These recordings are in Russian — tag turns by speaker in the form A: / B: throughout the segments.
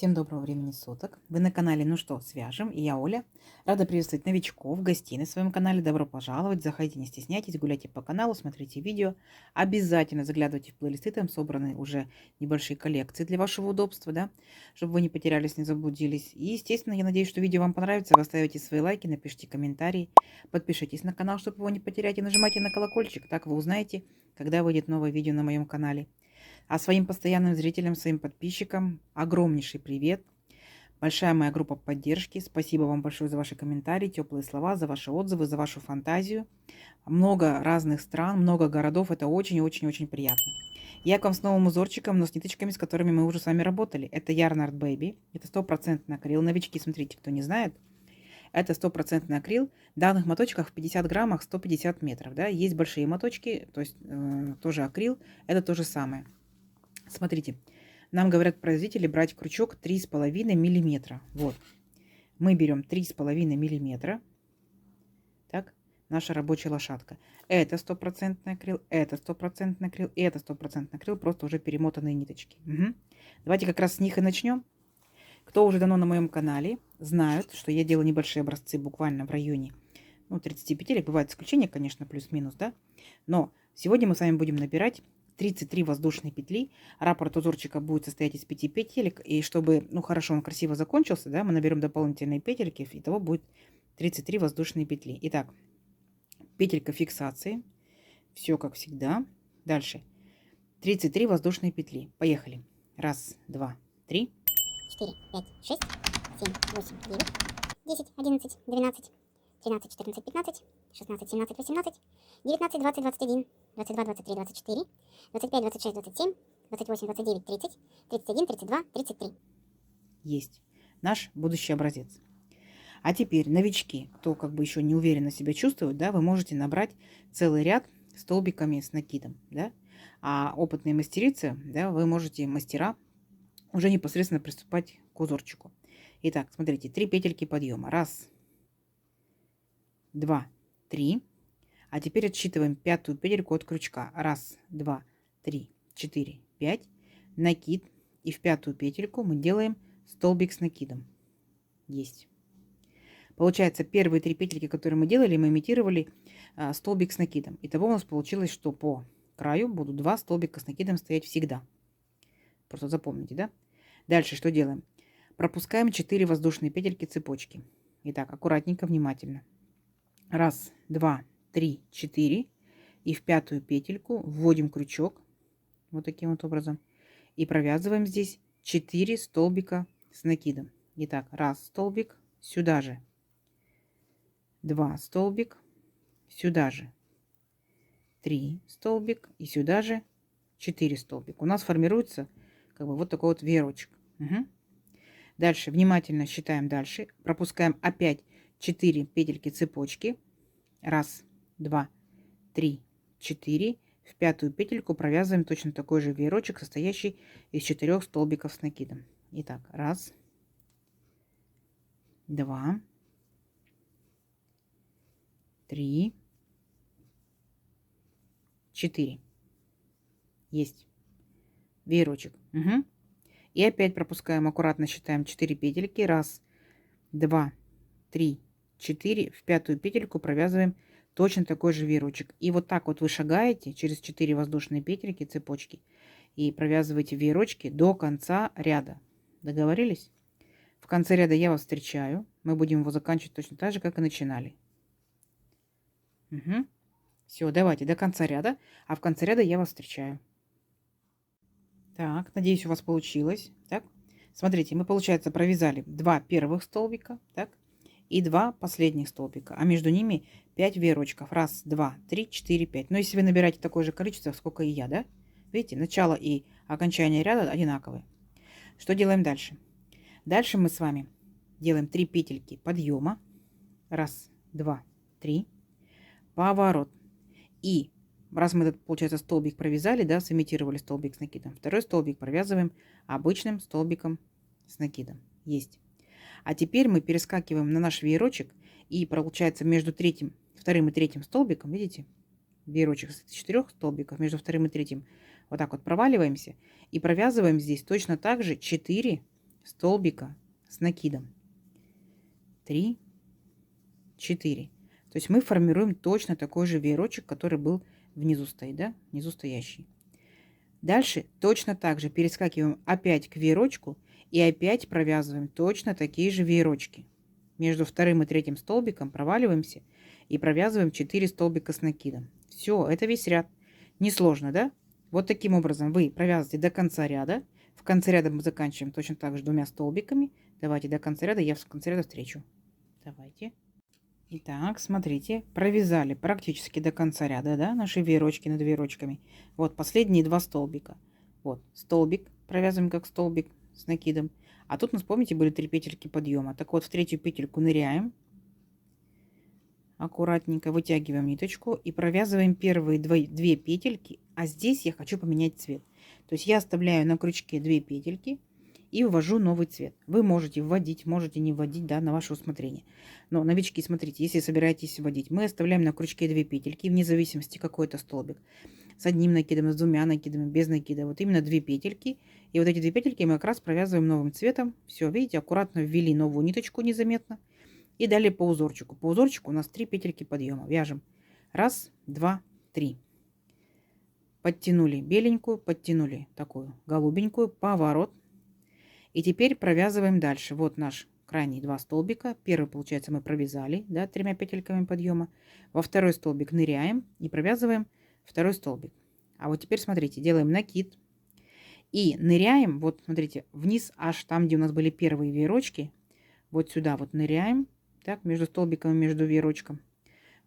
A: Всем доброго времени суток. Вы на канале «Ну что, свяжем?» И я Оля. Рада приветствовать новичков, гостей на своем канале. Добро пожаловать. Заходите, не стесняйтесь, гуляйте по каналу, смотрите видео. Обязательно заглядывайте в плейлисты, там собраны уже небольшие коллекции для вашего удобства, да, чтобы вы не потерялись, не заблудились. И, естественно, я надеюсь, что видео вам понравится. Вы оставите свои лайки, напишите комментарии, подпишитесь на канал, чтобы его не потерять, и нажимайте на колокольчик. Так вы узнаете, когда выйдет новое видео на моем канале. А своим постоянным зрителям, своим подписчикам огромнейший привет. Большая моя группа поддержки. Спасибо вам большое за ваши комментарии, теплые слова, за ваши отзывы, за вашу фантазию. Много разных стран, много городов. Это очень-очень-очень приятно. Я к вам с новым узорчиком, но с ниточками, с которыми мы уже с вами работали. Это Yarn Art Baby. Это 100% акрил. Новички, смотрите, кто не знает. Это 100% акрил. В данных моточках в 50 граммах 150 метров. Да? Есть большие моточки, то есть тоже акрил. Это то же самое. Смотрите, нам говорят производители брать крючок 3,5 миллиметра. Вот, мы берем 3,5 миллиметра. Так, наша рабочая лошадка. Это 100% акрил, это 100% акрил, и это 100% акрил, просто уже перемотанные ниточки. Угу. Давайте как раз с них и начнем. Кто уже давно на моем канале, знают, что я делаю небольшие образцы буквально в районе 30 петелек. Бывают исключения, конечно, плюс-минус, да. Но сегодня мы с вами будем набирать 33 воздушные петли. Раппорт узорчика будет состоять из 5 петелек. И чтобы, хорошо, он красиво закончился, да, мы наберем дополнительные петельки. Итого будет 33 воздушные петли. Итак, петелька фиксации. Все как всегда. Дальше. 33 воздушные петли. Поехали. Раз, два, три.
B: 4, 5, 6, 7, 8, 9, 10, 11, 12, 13, 14, 15, 16, 17, 18, 19, 20, 21, 22, 23, 24, 25, 26, 27, 28, 29, 30, 31, 32, 33.
A: Есть. Наш будущий образец. А теперь новички, кто как бы еще не уверенно себя чувствует, да, вы можете набрать целый ряд столбиками с накидом, да. А опытные мастерицы, да, вы можете, мастера, уже непосредственно приступать к узорчику. Итак, смотрите, 3 петельки подъема. Раз, два, три. А теперь отсчитываем пятую петельку от крючка. Раз, два, три, 4, 5. Накид. И в пятую петельку мы делаем столбик с накидом. Есть. Получается, первые 3 петельки, которые мы делали, мы имитировали столбик с накидом. Итого у нас получилось, что по краю будут 2 столбика с накидом стоять всегда. Просто запомните, да? Дальше что делаем? Пропускаем 4 воздушные петельки цепочки. Итак, аккуратненько, внимательно. Раз, два, три, 4. И в пятую петельку вводим крючок. Вот таким вот образом. И провязываем здесь 4 столбика с накидом. Итак, раз столбик, сюда же. 2 столбик, сюда же. 3 столбик и сюда же 4 столбика. У нас формируется как бы вот такой вот веерочек. Угу. Дальше внимательно считаем дальше. Пропускаем опять 4 петельки цепочки. Раз, два, три, 4. В пятую петельку провязываем точно такой же веерочек, состоящий из 4 столбиков с накидом. Итак, раз, два, три, 4. Есть. Веерочек. Угу. И опять пропускаем, аккуратно считаем 4 петельки. Раз, два, три, 4. В пятую петельку провязываем точно такой же веерочек. И вот так вот вы шагаете через 4 воздушные петельки, цепочки. И провязываете веерочки до конца ряда. Договорились? В конце ряда я вас встречаю. Мы будем его заканчивать точно так же, как и начинали. Угу. Все, давайте до конца ряда. А в конце ряда я вас встречаю. Так, надеюсь, у вас получилось. Так, смотрите, мы, получается, провязали 2 первых столбика, так, и 2 последних столбика. А между ними 5 веерочков. Раз, два, три, 4, 5. Но если вы набираете такое же количество, сколько и я, да? Видите, начало и окончание ряда одинаковые. Что делаем дальше? Дальше мы с вами делаем 3 петельки подъема. Раз, два, 3. Поворот. И раз мы этот, получается, столбик провязали, да, сымитировали столбик с накидом, второй столбик провязываем обычным столбиком с накидом. Есть. А теперь мы перескакиваем на наш веерочек, и получается между вторым и третьим столбиком, видите, веерочек из 4 столбиков, между вторым и третьим вот так вот проваливаемся и провязываем здесь точно так же 4 столбика с накидом. 3, 4. То есть мы формируем точно такой же веерочек, который был внизу стоит, да? Внизу стоящий. Дальше точно так же перескакиваем опять к веерочку и опять провязываем точно такие же веерочки. Между вторым и третьим столбиком проваливаемся и провязываем 4 столбика с накидом. Все, это весь ряд. Несложно, да? Вот таким образом вы провязываете до конца ряда. В конце ряда мы заканчиваем точно так же 2 столбиками. Давайте до конца ряда, я в конце ряда встречу. Давайте. Итак, смотрите, провязали практически до конца ряда, да, наши веерочки над веерочками. Вот последние 2 столбика. Вот столбик, провязываем как столбик с накидом. А тут у нас, помните, были 3 петельки подъема. Так вот, в третью петельку ныряем. Аккуратненько вытягиваем ниточку и провязываем первые 2 петельки. А здесь я хочу поменять цвет. То есть я оставляю на крючке 2 петельки и ввожу новый цвет. Вы можете вводить, можете не вводить, да, на ваше усмотрение. Но, новички, смотрите, если собираетесь вводить, мы оставляем на крючке 2 петельки, вне зависимости, какой это столбик. С одним накидом, с 2 накидами, без накида. Вот именно 2 петельки. И вот эти 2 петельки мы как раз провязываем новым цветом. Все, видите, аккуратно ввели новую ниточку незаметно. И далее по узорчику. По узорчику у нас 3 петельки подъема. Вяжем. 1, 2, 3. Подтянули беленькую, подтянули такую голубенькую, поворот. И теперь провязываем дальше. Вот наш крайний 2 столбика. Первый, получается, мы провязали, да, 3 петельками подъема. Во второй столбик ныряем и провязываем второй столбик. А вот теперь смотрите, делаем накид и ныряем, вот смотрите, вниз аж там, где у нас были первые веерочки. Вот сюда вот ныряем, так, между столбиком и между веерочком.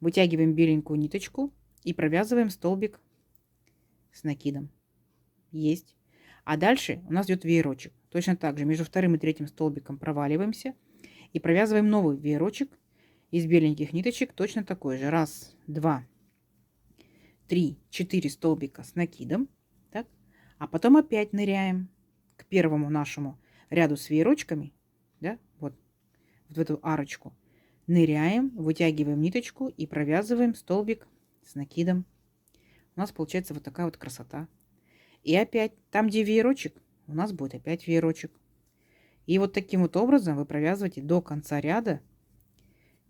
A: Вытягиваем беленькую ниточку и провязываем столбик с накидом. Есть. А дальше у нас идет веерочек. Точно так же между вторым и третьим столбиком проваливаемся и провязываем новый веерочек из беленьких ниточек, точно такой же. 1, 2, 3, 4 столбика с накидом. Так. А потом опять ныряем к первому нашему ряду с веерочками, да, вот в эту арочку. Ныряем, вытягиваем ниточку и провязываем столбик с накидом. У нас получается вот такая вот красота. И опять, там, где веерочек, у нас будет опять веерочек. И вот таким вот образом вы провязываете до конца ряда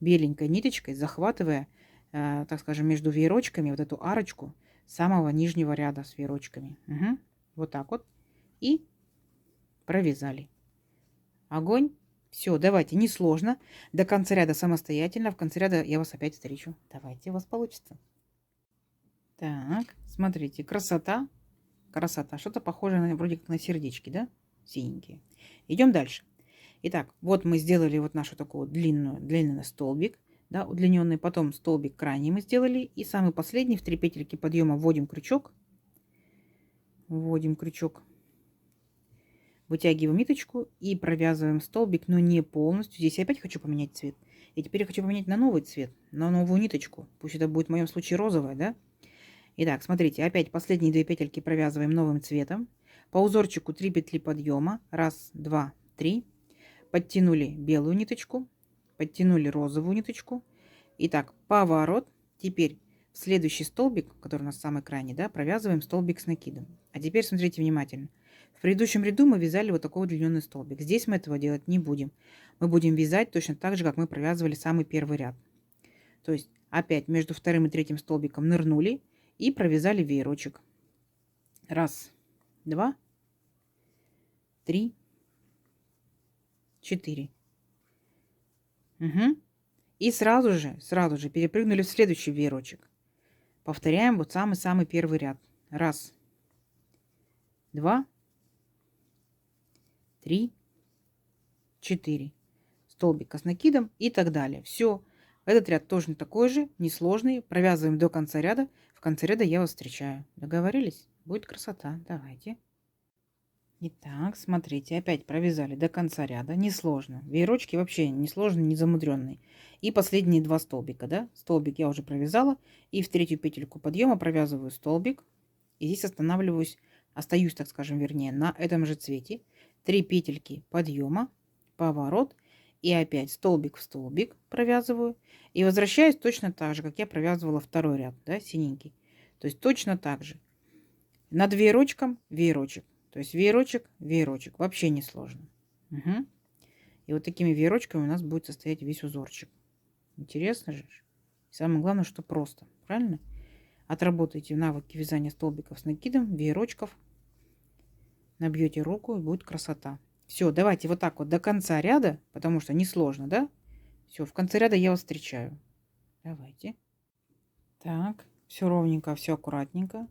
A: беленькой ниточкой, захватывая, так скажем, между веерочками вот эту арочку самого нижнего ряда с веерочками. Угу. Вот так вот. И провязали. Огонь. Все, давайте, несложно. До конца ряда самостоятельно. В конце ряда я вас опять встречу. Давайте, у вас получится. Так, смотрите, красота. Красота. Что-то похожее на, вроде как на сердечки, да? Синенькие. Идем дальше. Итак, вот мы сделали вот нашу такую длинный столбик, да, удлиненный. Потом столбик крайний мы сделали. И самый последний в 3 петельки подъема вводим крючок. Вводим крючок. Вытягиваем ниточку и провязываем столбик, но не полностью. Здесь я опять хочу поменять цвет. И теперь я хочу поменять на новый цвет, на новую ниточку. Пусть это будет в моем случае розовая, да? Итак, смотрите, опять последние 2 петельки провязываем новым цветом. По узорчику 3 петли подъема. 1, 2, 3. Подтянули белую ниточку. Подтянули розовую ниточку. Итак, поворот. Теперь в следующий столбик, который у нас самый крайний, да, провязываем столбик с накидом. А теперь смотрите внимательно. В предыдущем ряду мы вязали вот такой удлиненный столбик. Здесь мы этого делать не будем. Мы будем вязать точно так же, как мы провязывали самый первый ряд. То есть опять между вторым и третьим столбиком нырнули и провязали веерочек. 1, 2, 3, 4. Угу. И сразу же перепрыгнули в следующий веерочек. Повторяем вот самый-самый первый ряд. 1, 2, 3, 4. Столбика с накидом и так далее. Все. Этот ряд тоже такой же, несложный. Провязываем до конца ряда. В конце ряда я вас встречаю. Договорились? Будет красота. Давайте. Итак, смотрите, опять провязали до конца ряда. Несложно. Веерочки вообще несложные, не замудренные. И последние 2 столбика, да? Столбик я уже провязала. И в третью петельку подъема провязываю столбик. И здесь останавливаюсь, остаюсь, так скажем, вернее, на этом же цвете. 3 петельки подъема, поворот. И опять столбик в столбик провязываю. И возвращаюсь точно так же, как я провязывала второй ряд, да, синенький. То есть точно так же. Над веерочком веерочек. То есть веерочек, веерочек. Вообще не сложно. Мгм. И вот такими веерочками у нас будет состоять весь узорчик. Интересно же. Самое главное, что просто. Правильно? Отработайте навыки вязания столбиков с накидом, веерочков. Набьете руку, и будет красота. Все, давайте вот так вот до конца ряда, потому что несложно, да? Все, в конце ряда я вас встречаю. Давайте. Так, все ровненько, все аккуратненько.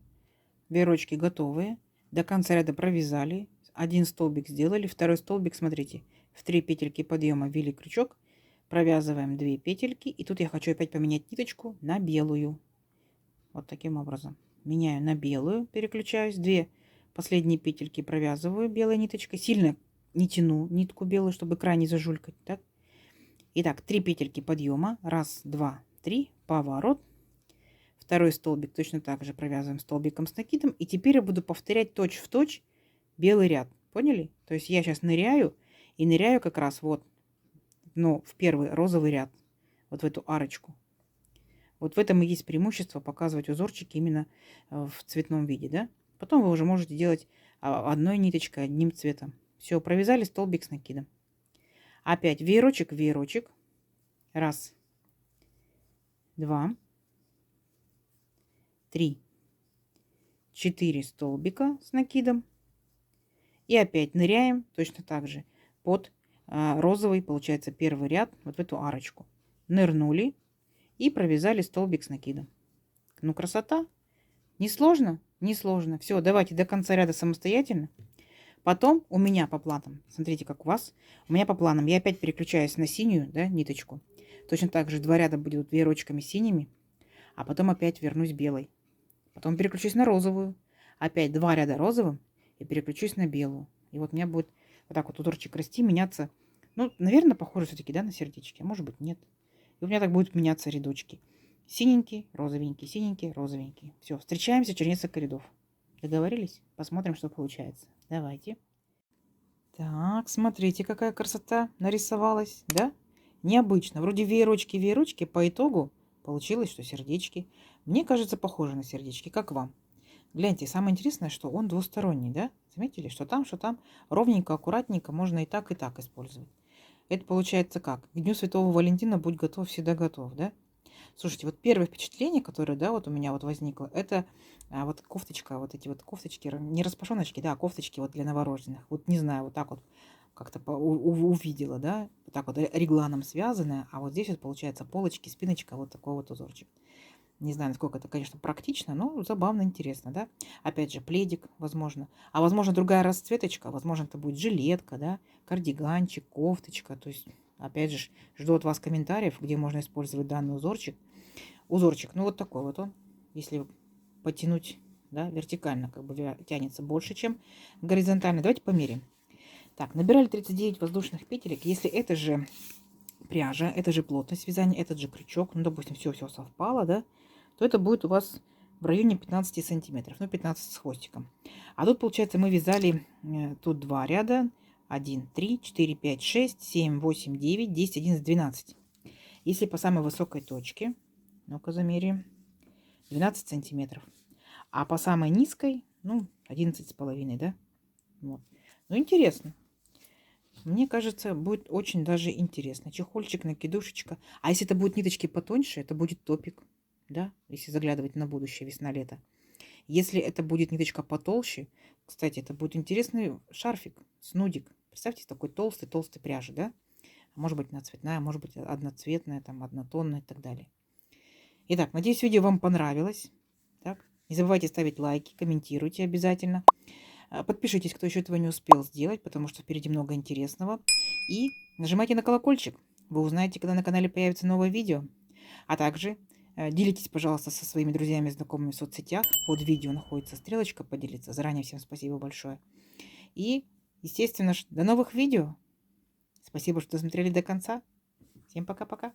A: Веерочки готовые. До конца ряда провязали. Один столбик сделали. Второй столбик, смотрите, в 3 петельки подъема ввели крючок. Провязываем 2 петельки. И тут я хочу опять поменять ниточку на белую. Вот таким образом. Меняю на белую, переключаюсь. 2 последние петельки провязываю белой ниточкой. Сильно не тяну нитку белую, чтобы край не зажулькать. Так? Итак, 3 петельки подъема. 1, 2, 3. Поворот. Второй столбик точно так же провязываем столбиком с накидом. И теперь я буду повторять точь-в-точь белый ряд. Поняли? То есть я сейчас ныряю. И ныряю как раз вот, ну, в первый розовый ряд. Вот в эту арочку. Вот в этом и есть преимущество показывать узорчики именно в цветном виде, да? Потом вы уже можете делать одной ниточкой, одним цветом. Все, провязали столбик с накидом. Опять веерочек, веерочек. 1, 2, 3, 4 столбика с накидом. И опять ныряем точно так же под розовый, получается, первый ряд, вот в эту арочку. Нырнули и провязали столбик с накидом. Ну, красота. Несложно? Несложно. Все, давайте до конца ряда самостоятельно. Потом у меня по планам, смотрите, как у вас, у меня по планам, я опять переключаюсь на синюю, да, ниточку. Точно так же 2 ряда будут веерочками синими, а потом опять вернусь белой. Потом переключусь на розовую, опять 2 ряда розовым и переключусь на белую. И вот у меня будет вот так вот узорчик расти, меняться. Ну, наверное, похоже все-таки, да, на сердечки, а может быть нет. И у меня так будут меняться рядочки. Синенький, розовенький, синенький, розовенький. Все, встречаемся через несколько рядов. Договорились? Посмотрим, что получается. Давайте. Так, смотрите, какая красота нарисовалась, да? Необычно. Вроде веерочки, веерочки, по итогу получилось, что сердечки. Мне кажется, похоже на сердечки. Как вам? Гляньте, самое интересное, что он двусторонний, да? Заметили, что там ровненько, аккуратненько можно и так использовать. Это получается как? К Дню Святого Валентина будь готов, всегда готов, да? Слушайте, вот первое впечатление, которое, да, вот у меня вот возникло, это вот кофточка, вот эти вот кофточки, не распашоночки, да, а кофточки вот для новорожденных. Вот не знаю, вот так вот как-то увидела, да, вот так вот регланом связанная, а вот здесь вот получается полочки, спиночка, вот такой вот узорчик. Не знаю, насколько это, конечно, практично, но забавно, интересно, да. Опять же, пледик, возможно. А возможно, другая расцветочка, возможно, это будет жилетка, да, кардиганчик, кофточка. То есть, опять же, жду от вас комментариев, где можно использовать данный узорчик. Узорчик, ну вот такой вот он. Если потянуть, да, вертикально, как бы тянется больше, чем горизонтально. Давайте померим. Так, набирали 39 воздушных петелек. Если это же пряжа, это же плотность вязания, этот же крючок, ну, допустим, все совпало, да, то это будет у вас в районе 15 сантиметров, ну, 15 с хвостиком. А тут, получается, мы вязали тут 2 ряда, 1, 3, 4, 5, 6, 7, 8, 9, 10, 11, 12. Если по самой высокой точке, ну-ка замерим, 12 сантиметров. А по самой низкой, ну, 11,5, да? Вот. Ну, интересно. Мне кажется, будет очень даже интересно. Чехольчик, накидушечка. А если это будут ниточки потоньше, это будет топик. Да, если заглядывать на будущее, весна-лето. Если это будет ниточка потолще, кстати, это будет интересный шарфик, снудик. Представьте, такой толстый пряжи, да? Может быть, одноцветная, может быть, одноцветная, там, однотонная и так далее. Итак, надеюсь, видео вам понравилось. Так? Не забывайте ставить лайки, комментируйте обязательно. Подпишитесь, кто еще этого не успел сделать, потому что впереди много интересного. И нажимайте на колокольчик. Вы узнаете, когда на канале появится новое видео. А также делитесь, пожалуйста, со своими друзьями и знакомыми в соцсетях. Под видео находится стрелочка поделиться. Заранее всем спасибо большое. И, естественно, до новых видео. Спасибо, что досмотрели до конца. Всем пока-пока.